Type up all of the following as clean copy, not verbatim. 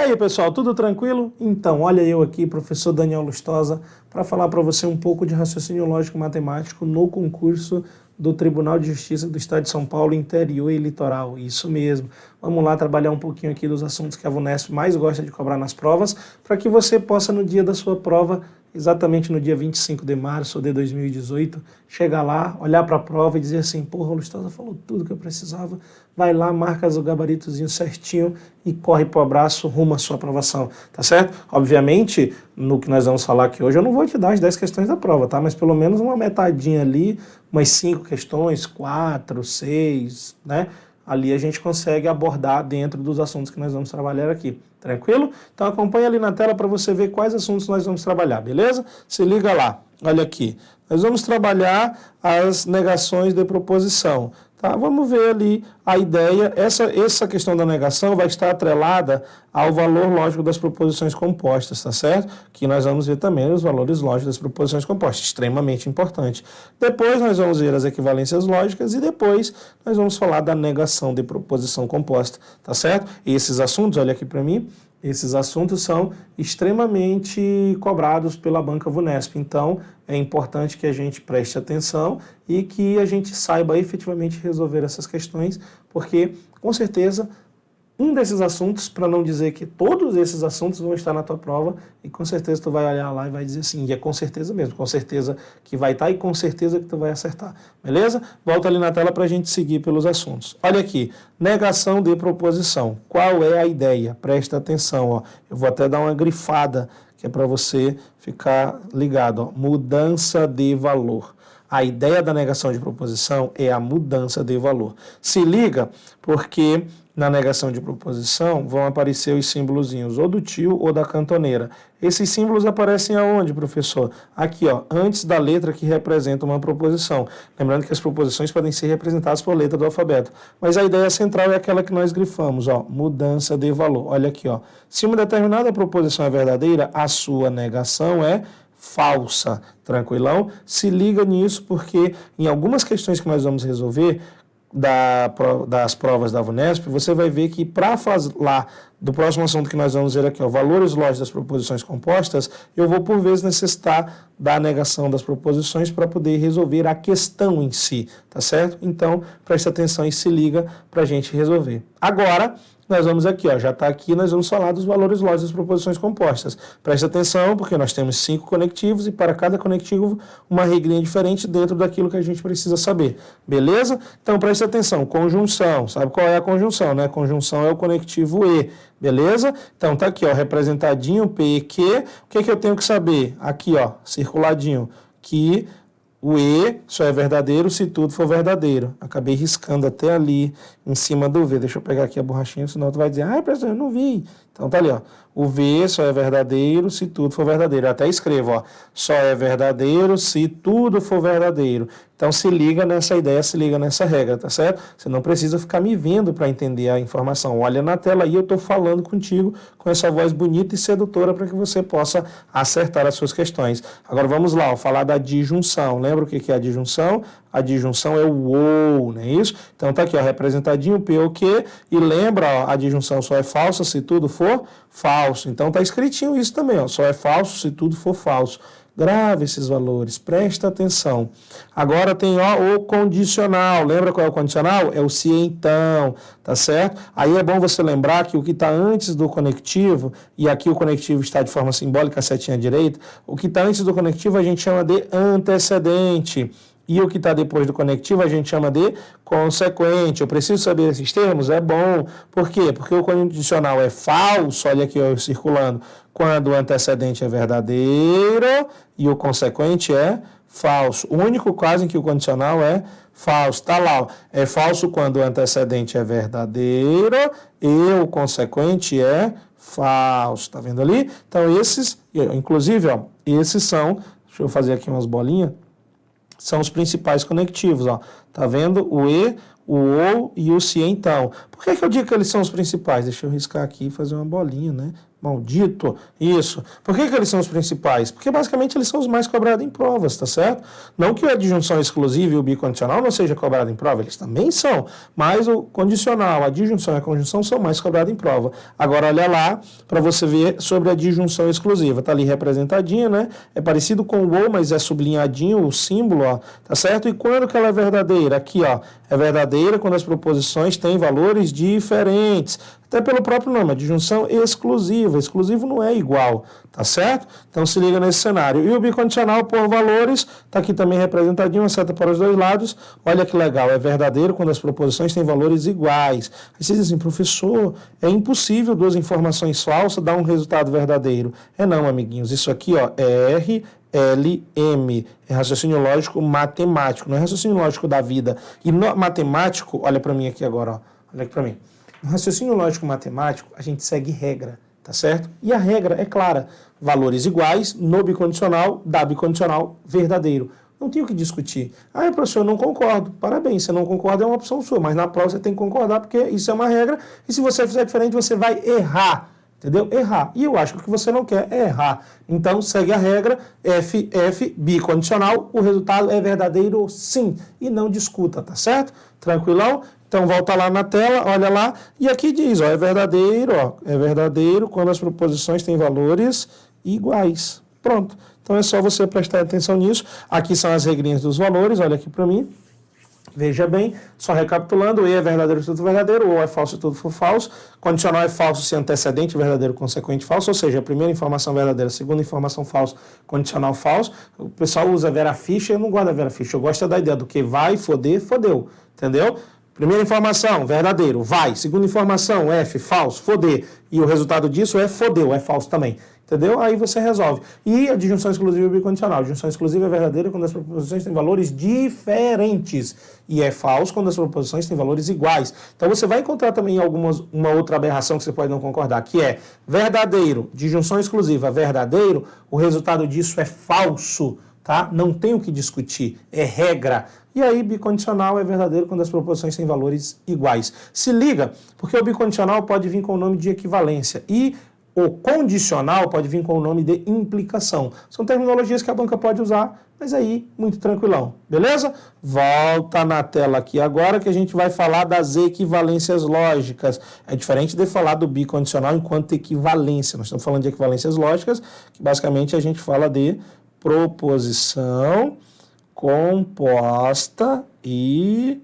aí, pessoal, tudo tranquilo? Então, olha eu aqui, professor Daniel Lustosa, para falar para você um pouco de raciocínio lógico matemático no concurso do Tribunal de Justiça do Estado de São Paulo, Interior e Litoral. Isso mesmo. Vamos lá trabalhar um pouquinho aqui dos assuntos que a VUNESP mais gosta de cobrar nas provas, para que você possa, no dia da sua prova, exatamente no dia 25 de março de 2018, chegar lá, olhar para a prova e dizer assim, porra, o Lustosa falou tudo que eu precisava, vai lá, marca o gabaritozinho certinho e corre pro abraço rumo à sua aprovação, tá certo? Obviamente, no que nós vamos falar aqui hoje, eu não vou te dar as 10 questões da prova, tá? Mas pelo menos uma metadinha ali, umas 5 questões, 4, 6, né? Ali a gente consegue abordar dentro dos assuntos que nós vamos trabalhar aqui. Tranquilo? Então acompanha ali na tela para você ver quais assuntos nós vamos trabalhar, beleza? Se liga lá, olha aqui. Nós vamos trabalhar as negações de proposição. Tá? Vamos ver ali a ideia. Essa questão da negação vai estar atrelada ao valor lógico das proposições compostas, tá certo? Que nós vamos ver também os valores lógicos das proposições compostas, extremamente importante. Depois nós vamos ver as equivalências lógicas e depois nós vamos falar da negação de proposição composta, tá certo? E esses assuntos, olha aqui para mim, esses assuntos são extremamente cobrados pela banca VUNESP, então é importante que a gente preste atenção e que a gente saiba efetivamente resolver essas questões, porque com certeza um desses assuntos, para não dizer que todos esses assuntos vão estar na tua prova, e com certeza tu vai olhar lá e vai dizer assim, e é com certeza mesmo, com certeza que vai estar e com certeza que tu vai acertar, beleza? Volta ali na tela para a gente seguir pelos assuntos. Olha aqui, negação de proposição. Qual é a ideia? Presta atenção, ó. Eu vou até dar uma grifada, que é para você ficar ligado, ó. Mudança de valor. A ideia da negação de proposição é a mudança de valor. Se liga, porque na negação de proposição vão aparecer os símbolozinhos ou do tio ou da cantoneira. Esses símbolos aparecem aonde, professor? Aqui, ó, antes da letra que representa uma proposição. Lembrando que as proposições podem ser representadas por letra do alfabeto. Mas a ideia central é aquela que nós grifamos, ó, mudança de valor. Olha aqui, ó. Se uma determinada proposição é verdadeira, a sua negação é falsa. Tranquilão? Se liga nisso porque em algumas questões que nós vamos resolver das provas da VUNESP, você vai ver que para falar do próximo assunto que nós vamos ver aqui, ó, valores lógicos das proposições compostas, eu vou por vezes necessitar da negação das proposições para poder resolver a questão em si, tá certo? Então, presta atenção e se liga para a gente resolver. Agora, nós vamos aqui, ó, já está aqui, nós vamos falar dos valores lógicos das proposições compostas. Presta atenção, porque nós temos 5 conectivos e para cada conectivo uma regrinha diferente dentro daquilo que a gente precisa saber. Beleza? Então, presta atenção. Conjunção. Sabe qual é a conjunção, né? Conjunção é o conectivo E. Beleza? Então, tá aqui, ó, representadinho, P e Q. O que que eu tenho que saber? Aqui, ó, circuladinho, que o E só é verdadeiro se tudo for verdadeiro. Acabei riscando até ali em cima do V. Deixa eu pegar aqui a borrachinha, senão tu vai dizer, professor, eu não vi. Então tá ali, ó. O V só é verdadeiro se tudo for verdadeiro. Eu até escrevo, ó. Só é verdadeiro se tudo for verdadeiro. Então se liga nessa ideia, se liga nessa regra, tá certo? Você não precisa ficar me vendo para entender a informação. Olha na tela aí, eu estou falando contigo com essa voz bonita e sedutora para que você possa acertar as suas questões. Agora vamos lá, ó, falar da disjunção. Lembra o que é a disjunção? A disjunção é o ou, não é isso? Então tá aqui, ó, representadinho, P ou Q, e lembra, ó, a disjunção só é falsa se tudo for falso. Então tá escritinho isso também, ó, só é falso se tudo for falso. Grave esses valores, presta atenção. Agora tem, ó, o condicional. Lembra qual é o condicional? É o se então, tá certo? Aí é bom você lembrar que o que está antes do conectivo, e aqui o conectivo está de forma simbólica, a setinha direita, o que está antes do conectivo a gente chama de antecedente. E o que está depois do conectivo a gente chama de consequente. Eu preciso saber esses termos? É bom. Por quê? Porque o condicional é falso, olha aqui eu circulando, quando o antecedente é verdadeiro e o consequente é falso. O único caso em que o condicional é falso. Está lá, ó. É falso quando o antecedente é verdadeiro e o consequente é falso. Está vendo ali? Então esses, inclusive, ó, esses são, deixa eu fazer aqui umas bolinhas, são os principais conectivos, ó. tá vendo? O E, o OU e o SIE, então. Por que eu digo que eles são os principais? Deixa eu riscar aqui e fazer uma bolinha, né? Maldito, isso. Por que eles são os principais? Porque basicamente eles são os mais cobrados em provas, tá certo? Não que a adjunção exclusiva e o bicondicional não seja cobrado em prova, eles também são, mas o condicional, a disjunção e a conjunção são mais cobrados em prova. Agora olha lá para você ver sobre a disjunção exclusiva, tá ali representadinha, né? É parecido com o ou, mas é sublinhadinho o símbolo, ó, tá certo? E quando que ela é verdadeira? Aqui, ó, é verdadeira quando as proposições têm valores diferentes. Até pelo próprio nome, a disjunção exclusiva. Exclusivo não é igual, tá certo? Então se liga nesse cenário. E o bicondicional por valores, tá aqui também representadinho, uma seta para os dois lados. Olha que legal, é verdadeiro quando as proposições têm valores iguais. Aí você diz assim, professor, é impossível duas informações falsas dar um resultado verdadeiro. É não, amiguinhos, isso aqui, ó, é RLM, é raciocínio lógico matemático, não é raciocínio lógico da vida. E no matemático, olha para mim aqui agora, ó, olha aqui para mim. No raciocínio lógico matemático, a gente segue regra, tá certo? E a regra é clara, valores iguais no bicondicional, dá bicondicional verdadeiro. Não tem o que discutir. Ah, professor, eu não concordo. Parabéns, você não concorda é uma opção sua, mas na prova você tem que concordar porque isso é uma regra e se você fizer diferente você vai errar. Entendeu? Errar. E eu acho que o que você não quer é errar. Então, segue a regra, F, bicondicional, o resultado é verdadeiro sim. E não discuta, tá certo? Tranquilão? Então, volta lá na tela, olha lá. E aqui diz, ó, é verdadeiro quando as proposições têm valores iguais. Pronto. Então, é só você prestar atenção nisso. Aqui são as regrinhas dos valores, olha aqui para mim. Veja bem, só recapitulando, o E é verdadeiro se tudo for verdadeiro, o O é falso se tudo for falso, condicional é falso se antecedente, verdadeiro, consequente, falso, ou seja, a primeira informação verdadeira, a segunda informação falso, condicional falso. O pessoal usa Vera Fischer, eu não gosto da Vera Fischer, eu gosto da ideia do que vai, foder, fodeu, entendeu? Primeira informação, verdadeiro, vai. Segunda informação, F, falso, foder. E o resultado disso é fodeu, é falso também. Entendeu? Aí você resolve. E a disjunção exclusiva e bicondicional. A disjunção exclusiva é verdadeira quando as proposições têm valores diferentes. E é falso quando as proposições têm valores iguais. Então você vai encontrar também uma outra aberração que você pode não concordar, que é verdadeiro, disjunção exclusiva, verdadeiro, o resultado disso é falso. Tá? Não tem o que discutir, é regra. E aí, bicondicional é verdadeiro quando as proposições têm valores iguais. Se liga, porque o bicondicional pode vir com o nome de equivalência e o condicional pode vir com o nome de implicação. São terminologias que a banca pode usar, mas aí, muito tranquilão. Beleza? Volta na tela aqui agora que a gente vai falar das equivalências lógicas. É diferente de falar do bicondicional enquanto equivalência. Nós estamos falando de equivalências lógicas, que basicamente a gente fala de proposição composta e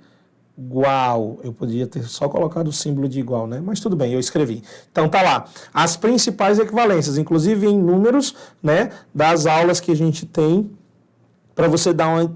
igual. Eu podia ter só colocado o símbolo de igual, né? Mas tudo bem, eu escrevi. Então tá lá. As principais equivalências, inclusive em números, né, das aulas que a gente tem para você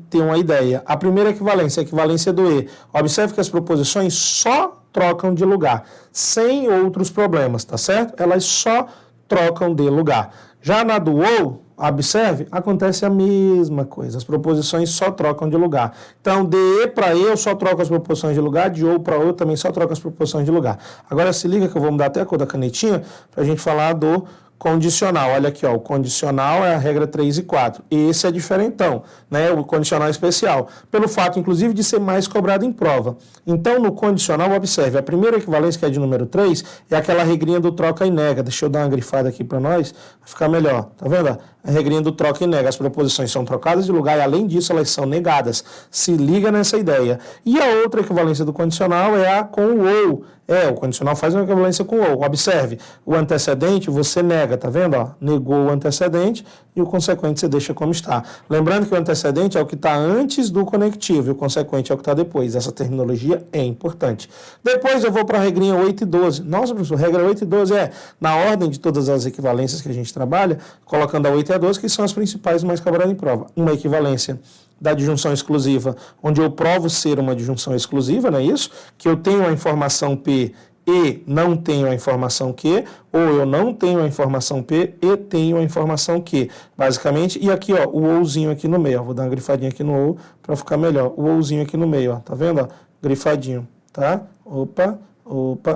ter uma ideia. A primeira equivalência, a equivalência do E. Observe que as proposições só trocam de lugar, sem outros problemas, tá certo? Elas só trocam de lugar. Já na do OU, observe, acontece a mesma coisa. As proposições só trocam de lugar. Então, de E para E eu só troco as proposições de lugar, de OU para OU eu também só troco as proposições de lugar. Agora se liga que eu vou mudar até a cor da canetinha para a gente falar do condicional. Olha aqui, ó, o condicional é a regra 3 e 4. Esse é diferentão, né? O condicional especial, pelo fato, inclusive, de ser mais cobrado em prova. Então, no condicional, observe, a primeira equivalência, que é de número 3, é aquela regrinha do troca e nega. Deixa eu dar uma grifada aqui para nós, vai ficar melhor. Tá vendo? A regrinha do troca e nega. As proposições são trocadas de lugar e, além disso, elas são negadas. Se liga nessa ideia. E a outra equivalência do condicional é a com o ou. O condicional faz uma equivalência com ou. Observe, o antecedente você nega, tá vendo? Ó, negou o antecedente e o consequente você deixa como está. Lembrando que o antecedente é o que está antes do conectivo e o consequente é o que está depois. Essa terminologia é importante. Depois eu vou para a regrinha 8 e 12. Nossa, professor, regra 8 e 12 é na ordem de todas as equivalências que a gente trabalha, colocando a 8 e a 12, que são as principais mais cobradas em prova. Uma equivalência da disjunção exclusiva, onde eu provo ser uma disjunção exclusiva, não é isso? Que eu tenho a informação P e não tenho a informação Q, ou eu não tenho a informação P e tenho a informação Q, basicamente. E aqui, ó, o ouzinho aqui no meio, ó, vou dar uma grifadinha aqui no ou para ficar melhor. O ouzinho aqui no meio, ó, tá vendo? Ó, grifadinho, tá? Opa,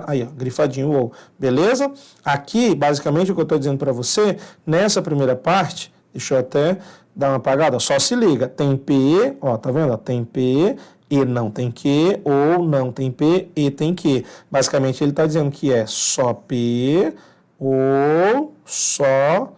aí, ó, grifadinho ou. Beleza? Aqui, basicamente, o que eu estou dizendo para você, nessa primeira parte, deixa eu até dar uma apagada, só se liga, tem PE, ó, tá vendo? Tem PE E não tem Q, ou não tem P, E tem Q. Basicamente, ele está dizendo que é só P ou só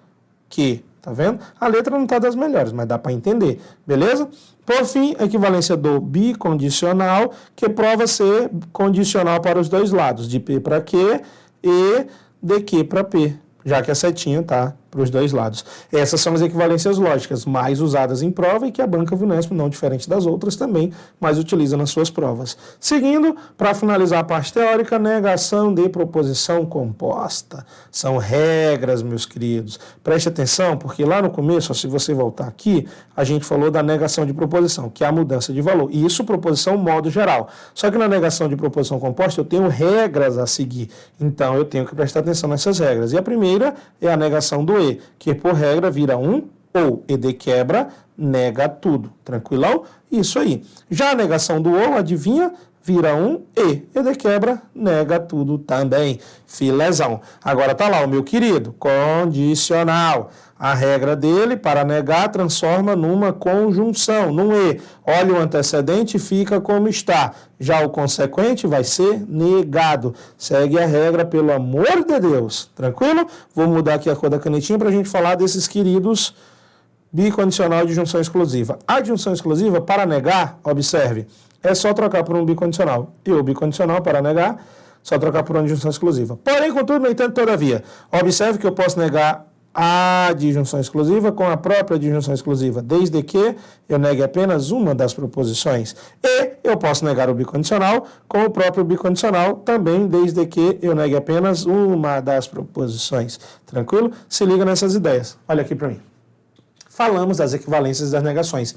Q. Tá vendo? A letra não está das melhores, mas dá para entender, beleza? Por fim, a equivalência do bicondicional, que prova ser condicional para os dois lados, de P para Q e de Q para P, já que a setinha está para os dois lados. Essas são as equivalências lógicas mais usadas em prova e que a banca VUNESP, não diferente das outras, também mais utiliza nas suas provas. Seguindo, para finalizar a parte teórica, negação de proposição composta. São regras, meus queridos. Preste atenção, porque lá no começo, se você voltar aqui, a gente falou da negação de proposição, que é a mudança de valor. E isso, proposição, modo geral. Só que na negação de proposição composta, eu tenho regras a seguir. Então, eu tenho que prestar atenção nessas regras. E a primeira é a negação do E, que por regra vira um ou, e de quebra, nega tudo. Tranquilão? Isso aí. Já a negação do ou, adivinha? Vira um e de quebra, nega tudo também. Filezão. Agora tá lá o meu querido, condicional. A regra dele, para negar, transforma numa conjunção, num e. Olha o antecedente, fica como está. Já o consequente vai ser negado. Segue a regra, pelo amor de Deus. Tranquilo? Vou mudar aqui a cor da canetinha para a gente falar desses queridos bicondicional de junção exclusiva. A junção exclusiva, para negar, observe, é só trocar por um bicondicional. E o bicondicional, para negar, só trocar por uma disjunção exclusiva. Porém, contudo, no entanto, todavia, observe que eu posso negar a disjunção exclusiva com a própria disjunção exclusiva, desde que eu negue apenas uma das proposições. E eu posso negar o bicondicional com o próprio bicondicional, também desde que eu negue apenas uma das proposições. Tranquilo? Se liga nessas ideias. Olha aqui para mim. Falamos das equivalências das negações.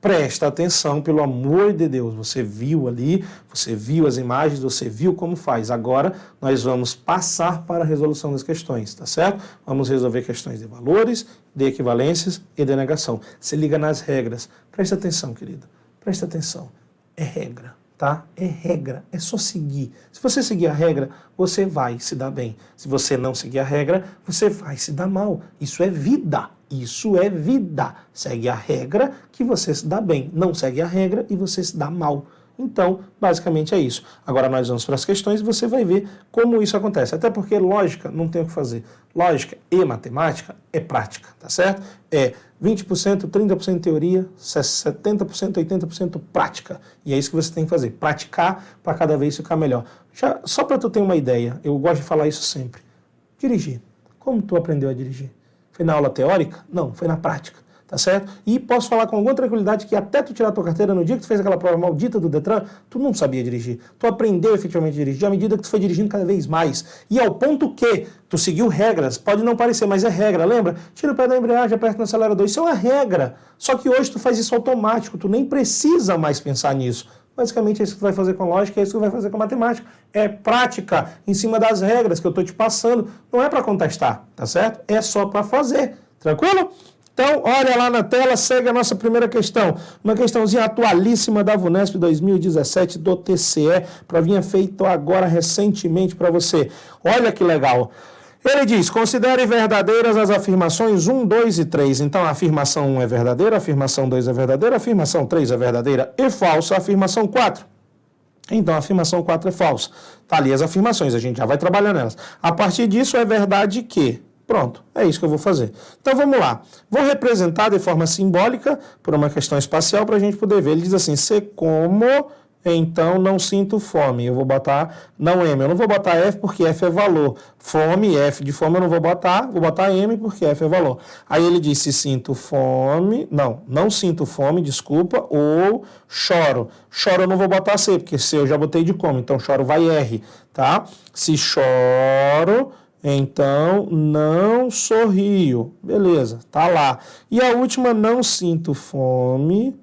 Presta atenção, pelo amor de Deus. Você viu ali, você viu as imagens, você viu como faz. Agora, nós vamos passar para a resolução das questões, tá certo? Vamos resolver questões de valores, de equivalências e de negação. Se liga nas regras. Presta atenção, querido. Presta atenção. É regra, tá? É regra. É só seguir. Se você seguir a regra, você vai se dar bem. Se você não seguir a regra, você vai se dar mal. Isso é vida. Isso é vida. Segue a regra que você se dá bem. Não segue a regra e você se dá mal. Então, basicamente é isso. Agora nós vamos para as questões e você vai ver como isso acontece. Até porque lógica não tem o que fazer. Lógica e matemática é prática, tá certo? É 20%, 30% teoria, 70%, 80% prática. E é isso que você tem que fazer. Praticar para cada vez ficar melhor. Já, só para tu ter uma ideia, eu gosto de falar isso sempre. Dirigir. Como tu aprendeu a dirigir? Foi na aula teórica? Não, foi na prática, tá certo? E posso falar com alguma tranquilidade que até tu tirar tua carteira, no dia que tu fez aquela prova maldita do Detran, tu não sabia dirigir. Tu aprendeu efetivamente a dirigir à medida que tu foi dirigindo cada vez mais. E ao ponto que tu seguiu regras, pode não parecer, mas é regra, lembra? Tira o pé da embreagem, aperta no acelerador, isso é uma regra. Só que hoje tu faz isso automático, tu nem precisa mais pensar nisso. Basicamente é isso que tu vai fazer com lógica, é isso que tu vai fazer com matemática. É prática em cima das regras que eu estou te passando. Não é para contestar, tá certo? É só para fazer. Tranquilo? Então, olha lá na tela, segue a nossa primeira questão. Uma questãozinha atualíssima da VUNESP 2017 do TCE. Provinha feita agora recentemente para você. Olha que legal. Ele diz, considere verdadeiras as afirmações 1, 2 e 3. Então, a afirmação 1 é verdadeira, a afirmação 2 é verdadeira, a afirmação 3 é verdadeira e falsa, a afirmação 4. Então, a afirmação 4 é falsa. Tá ali as afirmações, a gente já vai trabalhar nelas. A partir disso, é verdade que... Pronto, é isso que eu vou fazer. Então, vamos lá. Vou representar de forma simbólica por uma questão espacial para a gente poder ver. Ele diz assim, se como... Então, não sinto fome. Eu vou botar, não M. Eu não vou botar F porque F é valor. Fome, F de fome eu não vou botar M porque F é valor. Aí ele diz, se sinto fome, não sinto fome, desculpa, ou choro. Choro eu não vou botar C, porque C eu já botei de como, então choro vai R, tá? Se choro... Então, não sorrio. Beleza, tá lá. E a última, não sinto fome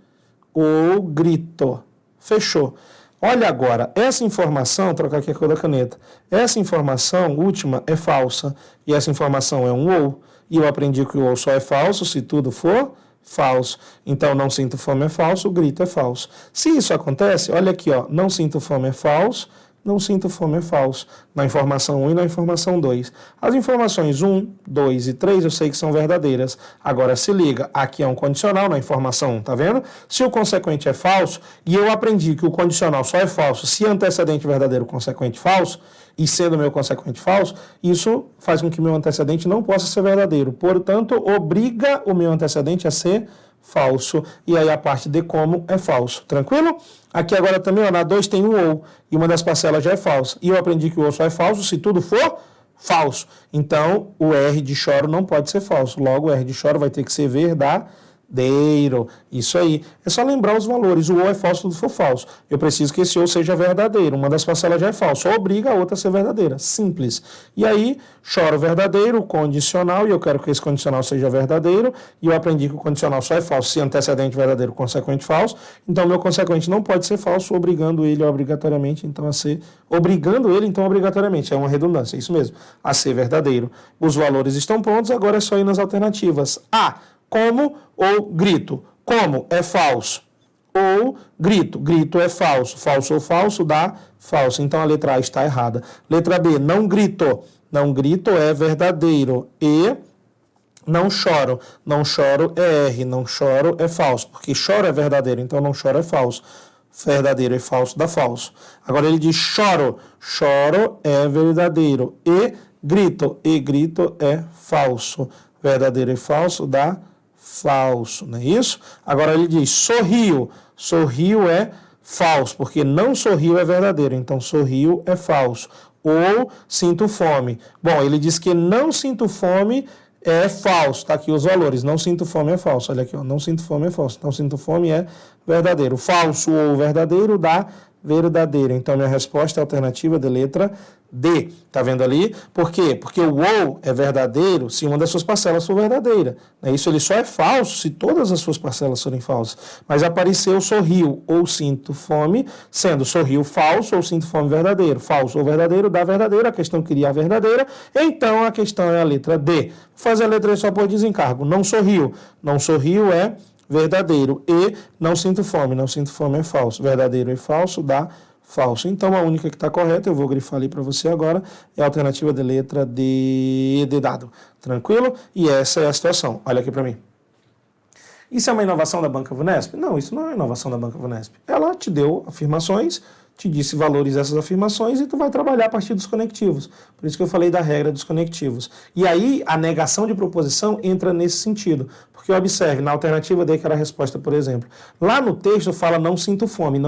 ou grito. Fechou. Olha agora, essa informação, trocar aqui a cor da caneta, essa informação última é falsa. E essa informação é um ou. E eu aprendi que o ou só é falso se tudo for falso. Então, não sinto fome é falso, o grito é falso. Se isso acontece, olha aqui, ó, não sinto fome é falso, não sinto fome é falso. Na informação 1 e na informação 2. As informações 1, 2 e 3 eu sei que são verdadeiras. Agora se liga, aqui é um condicional na informação 1, tá vendo? Se o consequente é falso, e eu aprendi que o condicional só é falso se antecedente verdadeiro, consequente falso, e sendo meu consequente falso, isso faz com que meu antecedente não possa ser verdadeiro. Portanto, obriga o meu antecedente a ser falso. E aí a parte de como é falso. Tranquilo? Aqui agora também, ó, na 2 tem o ou, e uma das parcelas já é falsa. E eu aprendi que o ou só é falso se tudo for falso. Então, o R de choro não pode ser falso. Logo, o R de choro vai ter que ser verdadeiro. Isso aí. É só lembrar os valores. O ou é falso, tudo for falso. Eu preciso que esse ou seja verdadeiro. Uma das parcelas já é falso. Obriga a outra a ser verdadeira. Simples. E aí, choro verdadeiro, condicional, e eu quero que esse condicional seja verdadeiro, e eu aprendi que o condicional só é falso se antecedente verdadeiro, consequente falso. Então, meu consequente não pode ser falso, obrigando ele obrigatoriamente, então, a ser... Obrigando ele, então, obrigatoriamente. É uma redundância, é isso mesmo. A ser verdadeiro. Os valores estão prontos, agora é só ir nas alternativas. A, como ou grito. Como é falso. Ou grito. Grito é falso. Falso ou falso dá falso. Então, a letra A está errada. Letra B, não grito. Não grito é verdadeiro. E não choro. Não choro é R. Não choro é falso. Porque choro é verdadeiro, então não choro é falso. Verdadeiro e falso dá falso. Agora ele diz choro. Choro é verdadeiro. E grito. E grito é falso. Verdadeiro e falso dá falso, não é isso? Agora ele diz sorrio. Sorrio é falso, porque não sorrio é verdadeiro. Então sorrio é falso. Ou sinto fome. Bom, ele diz que não sinto fome é falso. Está aqui os valores. Não sinto fome é falso. Olha aqui, ó. Não sinto fome é falso. Não sinto fome é verdadeiro. Falso ou verdadeiro dá verdadeiro. Então, minha resposta é a alternativa de letra D. Tá vendo ali? Por quê? Porque o ou é verdadeiro se uma das suas parcelas for verdadeira. Isso ele só é falso se todas as suas parcelas forem falsas. Mas apareceu sorriu ou sinto fome, sendo sorriu falso ou sinto fome verdadeiro. Falso ou verdadeiro dá verdadeiro. A questão queria a verdadeira. Então, a questão é a letra D. Vou fazer a letra E só por desencargo. Não sorriu. Não sorriu é verdadeiro. E não sinto fome. Não sinto fome é falso. Verdadeiro e falso dá falso. Então, a única que está correta, eu vou grifar ali para você agora, é a alternativa de letra D de dado. Tranquilo? E essa é a situação. Olha aqui para mim. Isso é uma inovação da Banca Vunesp? Não, isso não é inovação da Banca Vunesp. Ela te deu afirmações, te disse valores dessas afirmações e tu vai trabalhar a partir dos conectivos. Por isso que eu falei da regra dos conectivos. E aí a negação de proposição entra nesse sentido. Porque observe, na alternativa D, que era a resposta, por exemplo, lá no texto fala não sinto fome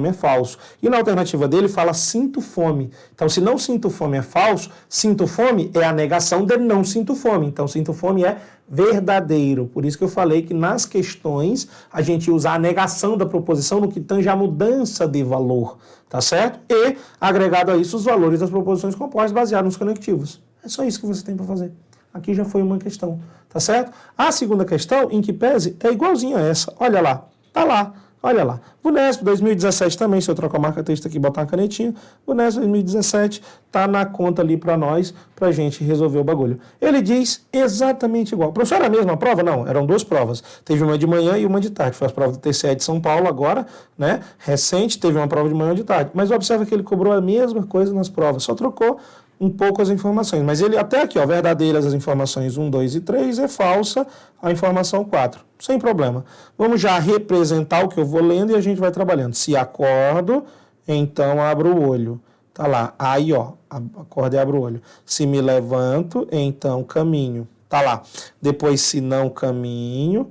é falso. E na alternativa dele fala sinto fome. Então, se não sinto fome é falso, sinto fome é a negação de não sinto fome. Então, sinto fome é verdadeiro. Por isso que eu falei que nas questões a gente usa a negação da proposição no que tange a mudança de valor, tá certo? E, agregado a isso, os valores das proposições compostas baseados nos conectivos. É só isso que você tem para fazer. Aqui já foi uma questão, tá certo? A segunda questão, em que pese, é igualzinha a essa. Olha lá, tá lá. Olha lá, Vunesp 2017 também, se eu trocar a marca texto aqui e botar uma canetinha, Vunesp 2017 tá na conta ali para nós, pra gente resolver o bagulho. Ele diz exatamente igual. Professor, era a mesma prova? Não, eram duas provas. Teve uma de manhã e uma de tarde. Foi as provas do TCE de São Paulo agora, né? Recente, teve uma prova de manhã e de tarde. Mas observa que ele cobrou a mesma coisa nas provas, só trocou um pouco as informações. Mas ele até aqui, ó, verdadeiras as informações 1, 2 e 3, é falsa a informação 4. Sem problema. Vamos já representar o que eu vou lendo e a gente vai trabalhando. Se acordo, então abro o olho. Tá lá. Aí, ó, acordo e abro o olho. Se me levanto, então caminho. Tá lá. Depois, se não caminho,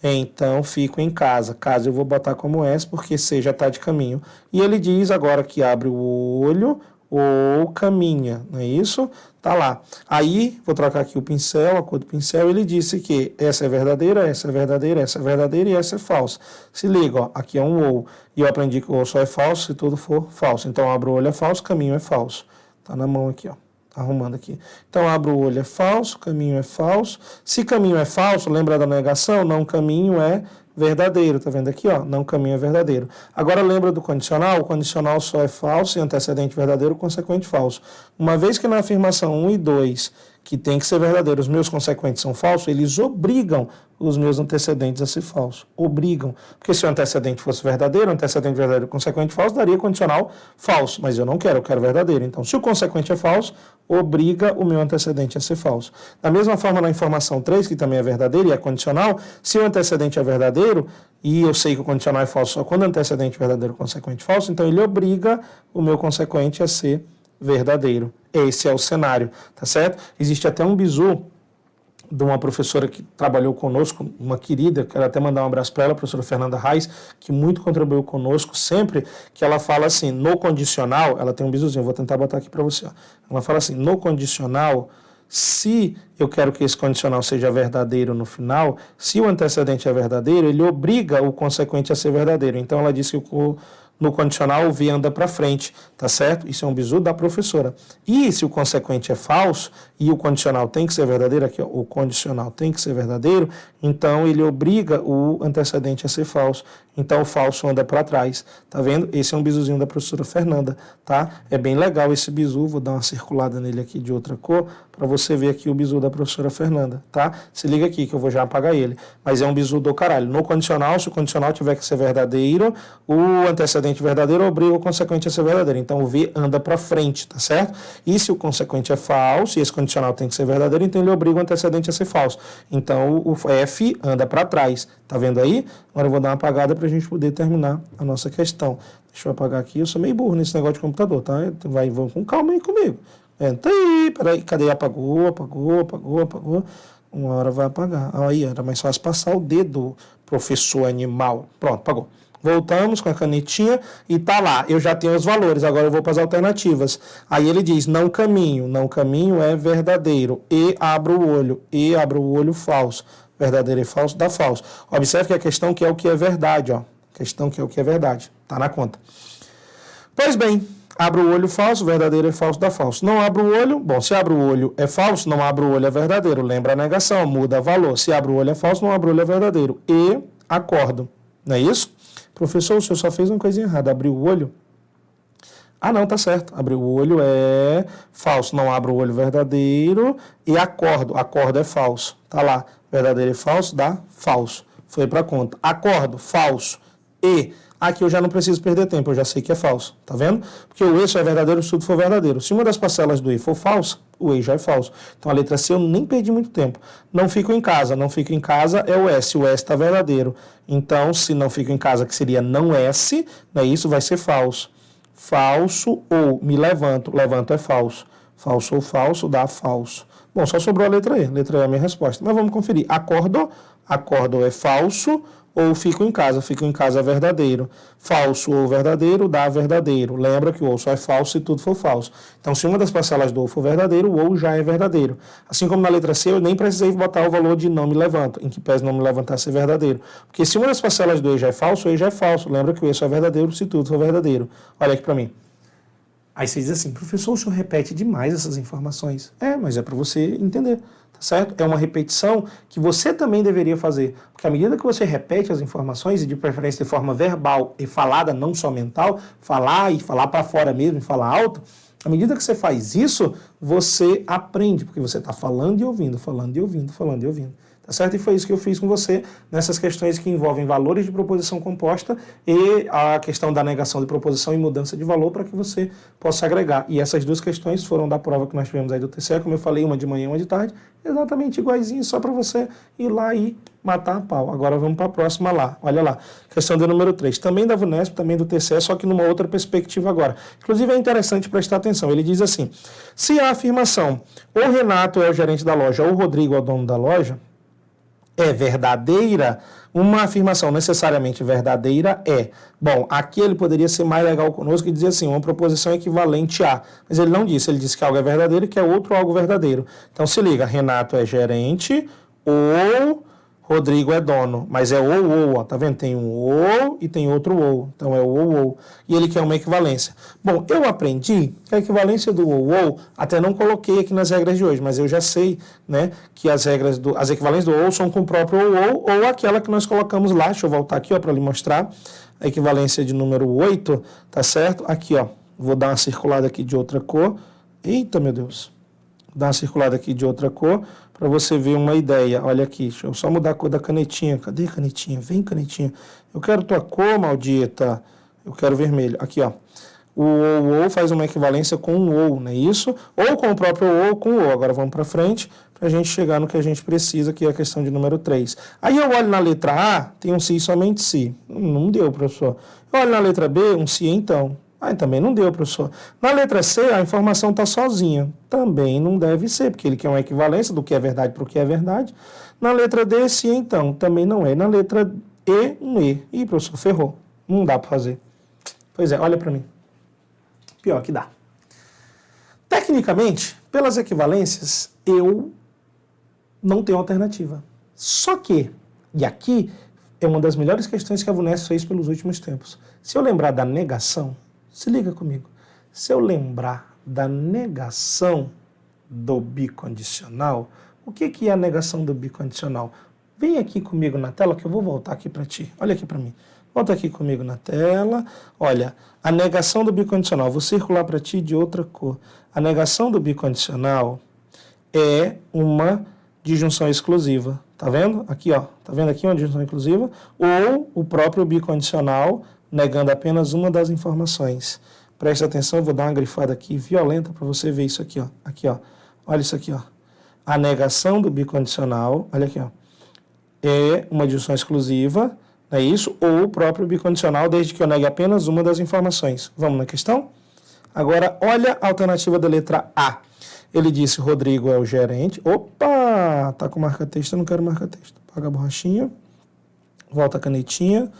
então fico em casa. Casa eu vou botar como S, porque C já está de caminho. E ele diz agora que abre o olho ou caminha, não é isso? Tá lá. Aí, vou trocar aqui o pincel, a cor do pincel, ele disse que essa é verdadeira, essa é verdadeira, essa é verdadeira e essa é falsa. Se liga, ó, aqui é um ou. E eu aprendi que o ou só é falso se tudo for falso. Então, abro o olho é falso, caminho é falso. Tá na mão aqui, ó. Tá arrumando aqui. Então, abro o olho é falso, caminho é falso. Se caminho é falso, lembra da negação? Não caminho é verdadeiro, tá vendo aqui, ó? Não caminho é verdadeiro. Agora lembra do condicional? O condicional só é falso e antecedente verdadeiro, consequente falso. Uma vez que na afirmação 1 e 2 que tem que ser verdadeiro, os meus consequentes são falsos, eles obrigam os meus antecedentes a ser falsos. Obrigam. Porque se o antecedente fosse verdadeiro, o antecedente verdadeiro e o consequente falso, daria condicional falso. Mas eu não quero, eu quero verdadeiro. Então, se o consequente é falso, obriga o meu antecedente a ser falso. Da mesma forma, na informação 3, que também é verdadeira e é condicional, se o antecedente é verdadeiro, e eu sei que o condicional é falso só quando o antecedente é verdadeiro e o consequente falso, então ele obriga o meu consequente a ser verdadeiro. Esse é o cenário, tá certo? Existe até um bizu de uma professora que trabalhou conosco, uma querida, quero até mandar um abraço para ela, a professora Fernanda Reis, que muito contribuiu conosco sempre, que ela fala assim, no condicional, ela tem um bizuzinho, vou tentar botar aqui para você, ó. Ela fala assim, no condicional, se eu quero que esse condicional seja verdadeiro no final, se o antecedente é verdadeiro, ele obriga o consequente a ser verdadeiro. Então ela disse que no condicional o V anda para frente, tá certo? Isso é um bizu da professora. E se o consequente é falso e o condicional tem que ser verdadeiro, aqui ó, o condicional tem que ser verdadeiro, então ele obriga o antecedente a ser falso. Então o falso anda para trás, tá vendo? Esse é um bizuzinho da professora Fernanda, tá? É bem legal esse bizu, vou dar uma circulada nele aqui de outra cor, para você ver aqui o bizu da professora Fernanda, tá? Se liga aqui que eu vou já apagar ele. Mas é um bizu do caralho. No condicional, se o condicional tiver que ser verdadeiro, o antecedente verdadeiro obriga o consequente a ser verdadeiro. Então o V anda para frente, tá certo? E se o consequente é falso, e esse condicional tem que ser verdadeiro, então ele obriga o antecedente a ser falso. Então o F anda para trás. Tá vendo aí? Agora eu vou dar uma apagada para a gente poder terminar a nossa questão. Deixa eu apagar aqui. Eu sou meio burro nesse negócio de computador, tá? Vamos com calma aí comigo. Tá aí, peraí, cadê? Apagou. Uma hora vai apagar. Aí, era mais fácil passar o dedo, professor animal. Pronto, apagou. Voltamos com a canetinha e tá lá. Eu já tenho os valores, agora eu vou para as alternativas. Aí ele diz, não caminho é verdadeiro. E abro o olho falso. Verdadeiro e falso dá falso. Observe que a questão que é o que é verdade, ó. Questão que é o que é verdade. Tá na conta. Pois bem, abro o olho falso, verdadeiro e falso dá falso. Não abro o olho, bom, se abro o olho é falso, não abro o olho é verdadeiro. Lembra a negação, muda valor. Se abro o olho é falso, não abro o olho é verdadeiro. E acordo. Não é isso? Professor, o senhor só fez uma coisa errada. Abriu o olho? Ah, não, tá certo. Abrir o olho é falso. Não abro o olho verdadeiro. E acordo. Acordo é falso. Tá lá. Verdadeiro e falso dá falso. Foi para conta. Acordo, falso. E aqui eu já não preciso perder tempo. Eu já sei que é falso. Tá vendo? Porque o E só é verdadeiro se tudo for verdadeiro. Se uma das parcelas do E for falsa, o E já é falso. Então a letra C eu nem perdi muito tempo. Não fico em casa. Não fico em casa é o S. O S está verdadeiro. Então, se não fico em casa, que seria não S, não é isso? Vai ser falso. Falso ou me levanto. Levanto é falso. Falso ou falso dá falso. Bom, só sobrou a letra E. Letra E é a minha resposta. Mas vamos conferir. Acordo é falso ou fico em casa. Fico em casa é verdadeiro. Falso ou verdadeiro dá verdadeiro. Lembra que o ou só é falso se tudo for falso. Então, se uma das parcelas do ou for verdadeiro, o ou já é verdadeiro. Assim como na letra C, eu nem precisei botar o valor de não me levanto, em que pese não me levantar ser verdadeiro. Porque se uma das parcelas do E já é falso, o E já é falso. Lembra que o E só é verdadeiro se tudo for verdadeiro. Olha aqui para mim. Aí você diz assim, professor, o senhor repete demais essas informações. Mas é para você entender, tá certo? É uma repetição que você também deveria fazer. Porque à medida que você repete as informações, e de preferência de forma verbal e falada, não só mental, falar e falar para fora mesmo, e falar alto, à medida que você faz isso, você aprende, porque você está falando e ouvindo, falando e ouvindo, falando e ouvindo. Tá certo? E foi isso que eu fiz com você nessas questões que envolvem valores de proposição composta e a questão da negação de proposição e mudança de valor para que você possa agregar. E essas duas questões foram da prova que nós tivemos aí do TCE, como eu falei, uma de manhã e uma de tarde, exatamente iguaizinho, só para você ir lá e matar a pau. Agora vamos para a próxima lá. Olha lá. Questão de número 3. Também da VUNESP, também do TCE, só que numa outra perspectiva agora. Inclusive é interessante prestar atenção. Ele diz assim, se a afirmação o Renato é o gerente da loja ou o Rodrigo é o dono da loja, é verdadeira, uma afirmação necessariamente verdadeira é. Bom, aqui ele poderia ser mais legal conosco e dizer assim, uma proposição equivalente a. Mas ele não disse, ele disse que algo é verdadeiro e que é outro algo verdadeiro. Então se liga, Renato é gerente ou Rodrigo é dono, mas é ou, ó, tá vendo? Tem um ou e tem outro ou, então é ou. E ele quer uma equivalência. Bom, eu aprendi que a equivalência do ou, até não coloquei aqui nas regras de hoje, mas eu já sei, né, que as equivalências do ou são com o próprio ou aquela que nós colocamos lá, deixa eu voltar aqui, ó, para lhe mostrar, a equivalência de número 8, tá certo? Aqui, ó, vou dar uma circulada aqui de outra cor, eita, meu Deus, dar uma circulada aqui de outra cor, para você ver uma ideia. Olha aqui, deixa eu só mudar a cor da canetinha. Cadê a canetinha? Vem, canetinha. Eu quero tua cor, maldita. Eu quero vermelho. Aqui, ó. O ou faz uma equivalência com o ou, não é isso? Ou com o próprio ou com o ou. Agora vamos para frente, para a gente chegar no que a gente precisa, que é a questão de número 3. Aí eu olho na letra A, tem um se e somente se. Não deu, professor. Eu olho na letra B, um se então. Também não deu, professor. Na letra C, a informação está sozinha. Também não deve ser, porque ele quer uma equivalência do que é verdade para o que é verdade. Na letra D, se então. Também não é. Na letra E, um E. Ih, professor, ferrou. Não dá para fazer. Pois é, olha para mim. Pior que dá. Tecnicamente, pelas equivalências, eu não tenho alternativa. Só que, e aqui é uma das melhores questões que a VUNESP fez pelos últimos tempos. Se eu lembrar da negação, se liga comigo. Se eu lembrar da negação do bicondicional, o que é a negação do bicondicional? Vem aqui comigo na tela que eu vou voltar aqui para ti. Olha aqui para mim. Volta aqui comigo na tela. Olha, a negação do bicondicional. Vou circular para ti de outra cor. A negação do bicondicional é uma disjunção exclusiva. Tá vendo? Aqui, ó. Tá vendo aqui uma disjunção exclusiva? Ou o próprio bicondicional negando apenas uma das informações. Preste atenção, eu vou dar uma grifada aqui violenta para você ver isso aqui, ó. Aqui, ó. Olha isso aqui, ó. A negação do bicondicional, olha aqui, ó, é uma disjunção exclusiva, não é isso? Ou o próprio bicondicional, desde que eu negue apenas uma das informações. Vamos na questão? Agora, olha a alternativa da letra A. Ele disse, Rodrigo é o gerente. Opa! Tá com marca-texto, eu não quero marca-texto. Apaga a borrachinha, volta a canetinha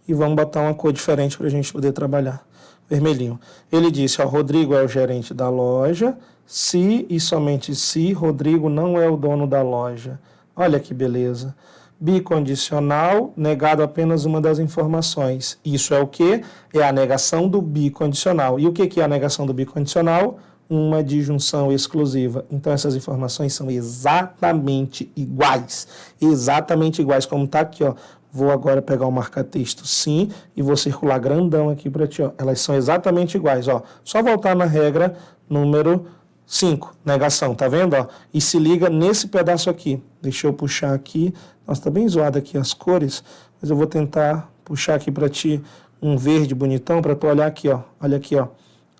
e vamos botar uma cor diferente para a gente poder trabalhar. Vermelhinho. Ele disse, ó, Rodrigo é o gerente da loja. Se e somente se Rodrigo não é o dono da loja. Olha que beleza. Bicondicional, negado apenas uma das informações. Isso é o quê? É a negação do bicondicional. E o que é a negação do bicondicional? Uma disjunção exclusiva. Então, essas informações são exatamente iguais. Exatamente iguais, como está aqui, ó. Vou agora pegar o marca-texto sim e vou circular grandão aqui para ti, ó. Elas são exatamente iguais, ó. Só voltar na regra número 5, negação, tá vendo, ó? E se liga nesse pedaço aqui. Deixa eu puxar aqui. Nossa, tá bem zoado aqui as cores, mas eu vou tentar puxar aqui para ti um verde bonitão para tu olhar aqui, ó. Olha aqui, ó.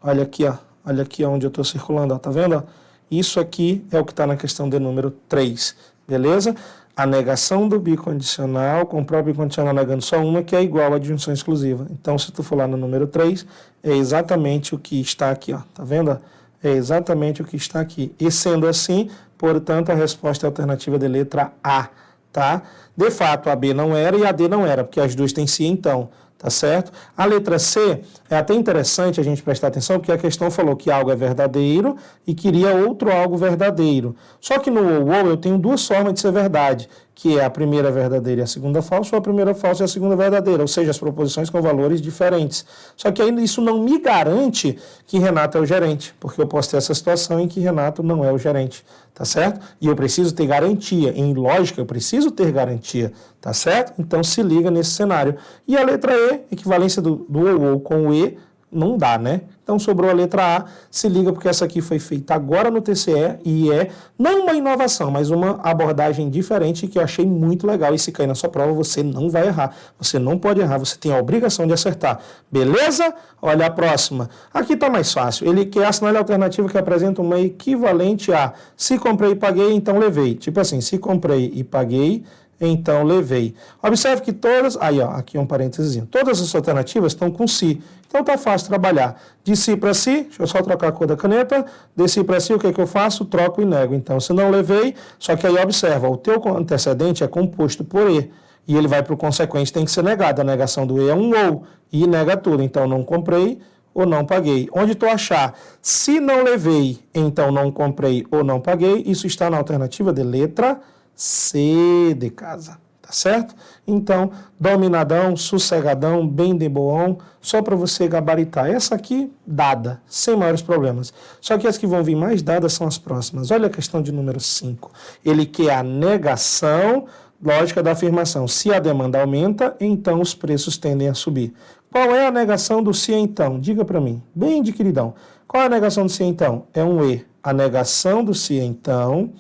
Olha aqui, ó. Olha aqui onde eu estou circulando, ó. Tá vendo, ó? Isso aqui é o que está na questão de número 3, beleza? A negação do bicondicional, com o próprio bicondicional negando só uma, que é igual à disjunção exclusiva. Então, se tu for lá no número 3, é exatamente o que está aqui, ó. Tá vendo? É exatamente o que está aqui. E sendo assim, portanto, a resposta é a alternativa de letra A, tá? De fato, a B não era e a D não era, porque as duas têm si então. Tá certo? A letra C é até interessante a gente prestar atenção, porque a questão falou que algo é verdadeiro e queria outro algo verdadeiro. Só que no ou eu tenho duas formas de ser verdade, que é a primeira verdadeira e a segunda falsa, ou a primeira falsa e a segunda verdadeira, ou seja, as proposições com valores diferentes. Só que ainda isso não me garante que Renato é o gerente, porque eu posso ter essa situação em que Renato não é o gerente, tá certo? E eu preciso ter garantia, em lógica eu preciso ter garantia, tá certo? Então se liga nesse cenário. E a letra E, equivalência do ou com o E, não dá, né? Então sobrou a letra A, se liga porque essa aqui foi feita agora no TCE e é não uma inovação, mas uma abordagem diferente que eu achei muito legal. E se cair na sua prova, você não vai errar. Você não pode errar, você tem a obrigação de acertar. Beleza? Olha a próxima. Aqui está mais fácil. Ele quer assinar a alternativa que apresenta uma equivalente a se comprei e paguei, então levei. Tipo assim, se comprei e paguei, então levei. Observe que todas, aí ó, aqui um parênteses, todas as alternativas estão com si. Então tá fácil trabalhar. De si para si, deixa eu só trocar a cor da caneta, de si para si o que é que eu faço? Troco e nego. Então se não levei, só que aí observa, o teu antecedente é composto por E, e ele vai para o consequente, tem que ser negado. A negação do E é um ou, e nega tudo. Então não comprei ou não paguei. Onde tu achar, se não levei, então não comprei ou não paguei, isso está na alternativa de letra C de casa, tá certo? Então, dominadão, sossegadão, bem de boão, só para você gabaritar. Essa aqui, dada, sem maiores problemas. Só que as que vão vir mais dadas são as próximas. Olha a questão de número 5. Ele quer a negação, lógica da afirmação. Se a demanda aumenta, então os preços tendem a subir. Qual é a negação do se então? Diga para mim, bem de queridão. Qual é a negação do se então? É um E. A negação do se então...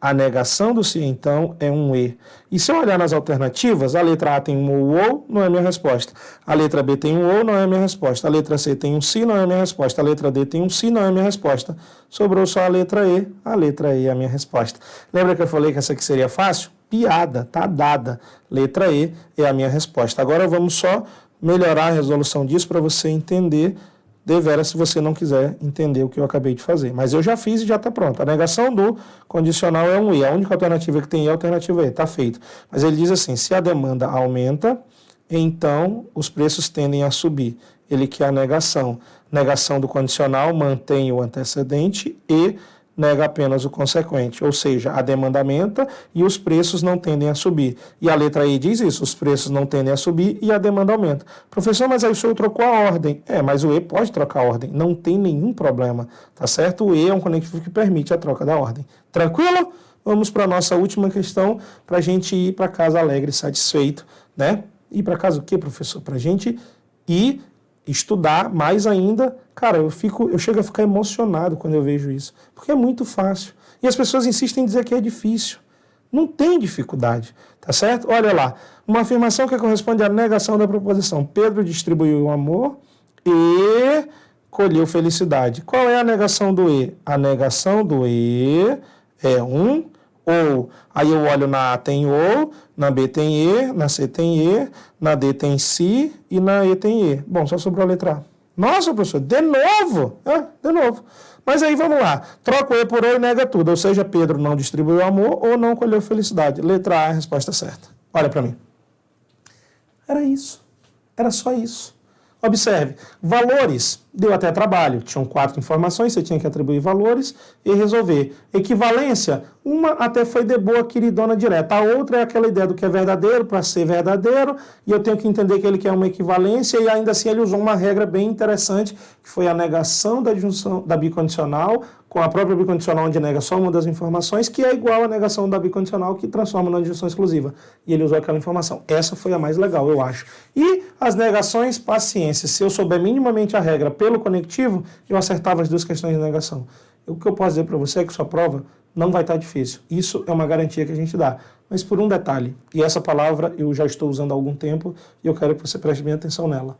A negação do se então é um E. E se eu olhar nas alternativas, a letra A tem um ou, não é minha resposta. A letra B tem um ou, não é minha resposta. A letra C tem um se, não é minha resposta. A letra D tem um se, não é minha resposta. Sobrou só a letra E. A letra E é a minha resposta. Lembra que eu falei que essa aqui seria fácil? Piada, tá dada. Letra E é a minha resposta. Agora vamos só melhorar a resolução disso para você entender deveras se você não quiser entender o que eu acabei de fazer. Mas eu já fiz e já está pronto. A negação do condicional é um E. A única alternativa que tem é a alternativa E. Está feito. Mas ele diz assim, se a demanda aumenta, então os preços tendem a subir. Ele quer a negação. Negação do condicional mantém o antecedente e nega apenas o consequente, ou seja, a demanda aumenta e os preços não tendem a subir. E a letra E diz isso, os preços não tendem a subir e a demanda aumenta. Professor, mas aí o senhor trocou a ordem. Mas o E pode trocar a ordem, não tem nenhum problema, tá certo? O E é um conectivo que permite a troca da ordem. Tranquilo? Vamos para a nossa última questão, para a gente ir para casa alegre e satisfeito, né? Ir para casa o quê, professor? Para a gente ir estudar mais ainda. Cara, eu chego a ficar emocionado quando eu vejo isso, porque é muito fácil. E as pessoas insistem em dizer que é difícil. Não tem dificuldade, tá certo? Olha lá, uma afirmação que corresponde à negação da proposição. Pedro distribuiu o amor e colheu felicidade. Qual é a negação do E? A negação do E é um ou. Aí eu olho na A tem ou, na B tem E, na C tem E, na D tem si e na E tem E. Bom, só sobrou a letra A. Nossa, professor, de novo? De novo. Mas aí vamos lá. Troca o E por O e nega tudo. Ou seja, Pedro não distribuiu amor ou não colheu felicidade. Letra A é a resposta certa. Olha para mim. Era isso. Era só isso. Observe, valores deu até trabalho. Tinham 4 informações, você tinha que atribuir valores e resolver. Equivalência, uma até foi de boa, queridona, direta. A outra é aquela ideia do que é verdadeiro para ser verdadeiro, e eu tenho que entender que ele quer uma equivalência, e ainda assim ele usou uma regra bem interessante, que foi a negação da junção da bicondicional com a própria bicondicional, onde nega só uma das informações, que é igual à negação da bicondicional, que transforma na disjunção exclusiva. E ele usou aquela informação. Essa foi a mais legal, eu acho. E as negações, paciência. Se eu souber minimamente a regra pelo conectivo, eu acertava as 2 questões de negação. O que eu posso dizer para você é que sua prova não vai estar difícil. Isso é uma garantia que a gente dá. Mas por um detalhe, e essa palavra eu já estou usando há algum tempo, e eu quero que você preste bem atenção nela.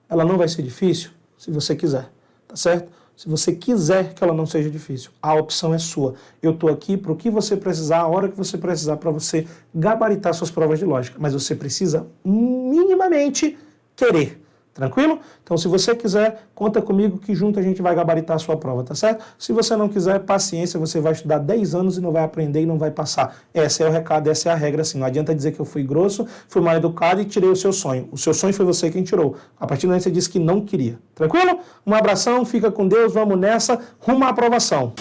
Ela não vai ser difícil se você quiser, tá certo? Se você quiser que ela não seja difícil, a opção é sua. Eu estou aqui para o que você precisar, a hora que você precisar, para você gabaritar suas provas de lógica. Mas você precisa minimamente querer. Tranquilo? Então, se você quiser, conta comigo que junto a gente vai gabaritar a sua prova, tá certo? Se você não quiser, paciência, você vai estudar 10 anos e não vai aprender e não vai passar. Esse é o recado, essa é a regra, assim. Não adianta dizer que eu fui grosso, fui mal educado e tirei o seu sonho. O seu sonho foi você quem tirou. A partir do momento que você disse que não queria. Tranquilo? Um abração, fica com Deus, vamos nessa, rumo à aprovação.